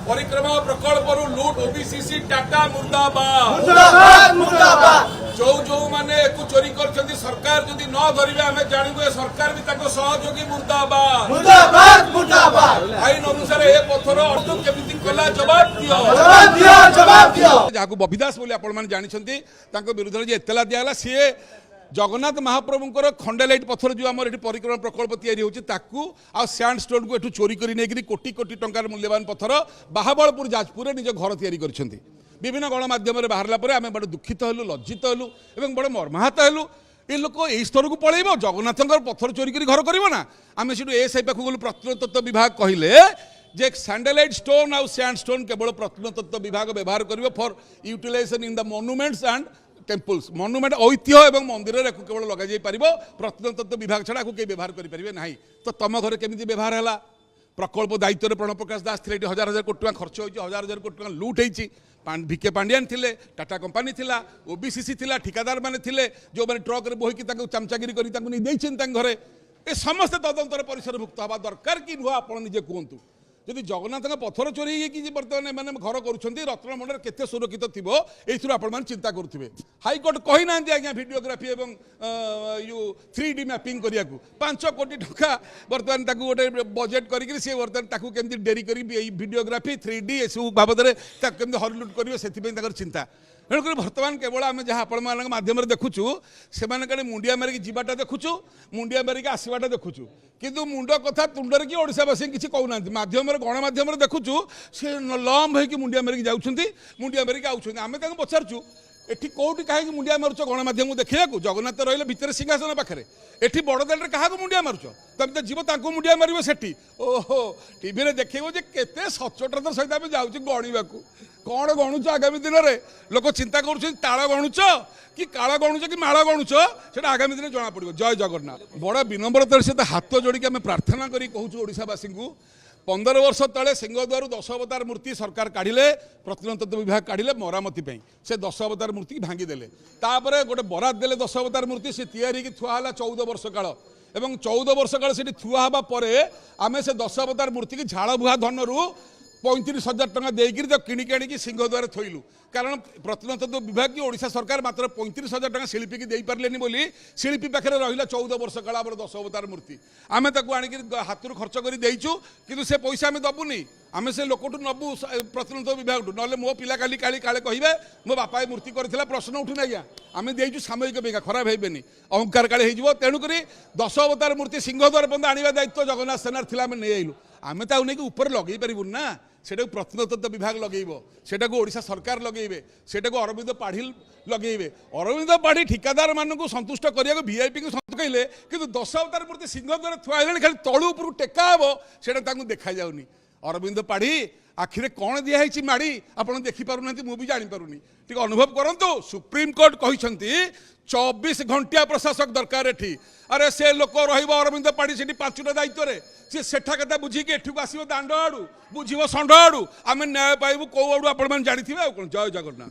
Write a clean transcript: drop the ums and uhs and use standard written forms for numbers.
परिक्रमा प्रकल्प लुट ओबीसीसी टाटा मुर्दाबाद जो जो माने चोरी कर सरकार जदि न धरिबे आमे जानिबे सरकार भी ताको सहयोगी मुर्दाबाद आईन अनुसार ए पत्थर अर्थ केमिति कला जवाब दियो जाको बबिदास बोली आपण माने जानि छथि ताको विरुद्ध जे एतला दियाला सी जगन्नाथ महाप्रभुंकर खंडेलाइट पत्थर जो आम ये परिक्रमा प्रकल्प तैयारी होची ताकू आ सैंड स्टोन को एठू चोरी करी नेगिरी कोटी कोटी टंकार मूल्यवान पत्थर बाहाबलपुर जाजपुर निज घर तैयारी करछंती विभिन्न गणमाध्यम बाहरला परे आमे बड़ दुखित हलु लज्जित हलु एवं बड़ मर्माहत हलु ये लोक यही स्तर को पलैब जगन्नाथ पत्थर चोरी करी घर कर ना आम से एएसआई पाखक गलु प्रत्नतत्व विभाग कहले जे सैंडलाइट स्टोन आउ सैंड स्टोन केवल प्रत्नतत्व विभाग व्यवहार करिवो for utilization in the monuments and temples monument ऐतिह्य और मंदिर केवल लग पार प्रत्नतत्व विभाग छड़ा कई व्यवहार करेंगे ना तो तुम घर केमी व्यवहार है प्रकल्प दायित्व प्रणव प्रकाश दास थे हजार हजार कोटी खर्च हो हजार हजार कोटी लुट होती भिके पांडियान थे टाटा कंपानी थिला ओबीसीसी थिला ठिकादार माने थिले जो माने ट्रक रे बोहिकी चमचागिरी करी घरे ए समस्त तदंतर परिसरभुक्त हवा दरकार कि नुह आप निजे कहतु जदि जगन्नाथ पत्थर चोरी कि बर्तमान मैंने घर करुँच रत्नमंडल केते सुरक्षित थी ये आप चिंता करुवे हाइकोर्ट कही ना आज्ञा भिडियोग्राफी और यू 3D मैपिंग करने को 5 कोटी टका बर्तमान गोटे बजेट करके बर्तमान केमती डेरी कर भिडियोग्राफी 3D ये सब बाबद केमती हरिलुट करेंगे से चिंता तेणुक बर्तमान केवल आम जहाँ आपण माध्यम देखुचु से मुंडिया मारिक जीवाटा देखुचु मुंडिया मारिक आसवाटा देखुचु किंतु मुंड कथा तुंडर कि ओडावासी किसी कहूना मध्यम गणमाध्यम देखुचु से लम्ब हो मुंडिया मारिक जाऊँच मुंडिया मारिक आम पचारचु एठी कौटी कहीं मुंडिया मारुच गणमाध्यम देखा जगन्नाथ रही भितर सिंहासन पाखे एठी बड़दाण्ड क्या मुंडिया मारुच तुम तो जीव तांको मुंडिया मार सेठी ओहो टीवी देखो केते सचोटता सहित आम जाऊँ गणवा कौन गणुच आगामी दिन में लोक चिंता कर गणुच कि काल गणुच कि माड़ गणुच से आगामी दिन जना पड़ो जय जगन्नाथ बड़ विनम्रतार सहित हाथ जोड़ी आम प्रार्थना करी कहूँ ओडावासी को 15 वर्ष तले सिंहद्वार 10 अवतार मूर्ति सरकार काढ़िले प्रत्नतत्व विभाग काढ़िले मरामती से 10 अवतार मूर्ति भांगीदेले तापर गोटे बराद देले 10 अवतार मूर्ति से तैयारी थुआला 14 वर्ष काल एवं 14 वर्ष काल से थुआ हवा पर आम से 10 अवतार मूर्ति की झाड़ बुहा धनरू 35,000 टका देकर किणिक आनिकी सिंहद्वार थोलु कारण प्रत्नतत्व विभाग की ओडिशा सरकार मात्र 35,000 टका शिल्पी की पारे बोली शिल्पी पाखे रहा 14 वर्ष काल 10 अवतार मूर्ति आम आनिक हाथ खर्च कर देचु कि से पैसा आम दबुनी आम से लोकठू नबू प्रत्नतत्व विभाग ना मो पिला काली काली काले कहे मो बापा मूर्ति करथिला प्रश्न उठुना आज्ञा आम देचु सामयिक बेगा खराब हेबेनी अहंकार काले हो तेणुक 10 अवतार मूर्ति सिंहद्वार पर्यंत आने दायित्व जगन्नाथ सेनार थिला आम नहीं आइलु आम तो नहीं ऊपर लगे पारूँ ना सेटा प्रत्नतत्व विभाग लगेब सेटा ओडिशा सरकार लगेबे सेटा अरविंद पाढ़ी लगेबे अरविंद पाढ़ी ठिकादार मानक संतुष्ट करने वीआईपी को संतुष्ट कहले कि 10 अवतार मूर्ति सिंहद्वार थुआ खाली तलू उपर टेका हे से देखा जाऊनी अरविंद पाढ़ी आखिरे कौन दिखाई माड़ी आप देखिपार मुझे जानीपारूनी टी अनुभव करूँ सुप्रीम कोर्ट कहते 24 घंटिया प्रशासक दरकार एठी अरे से लोक रविंद पाढ़ी से 5टा दायित्व सी सेठा कथा बुझीकी एठू आसो दाण्ड आड़ू बुझे षंड आड़ू आम न्याय पाइबू कौ आड़ू आप जानी जय जगन्नाथ।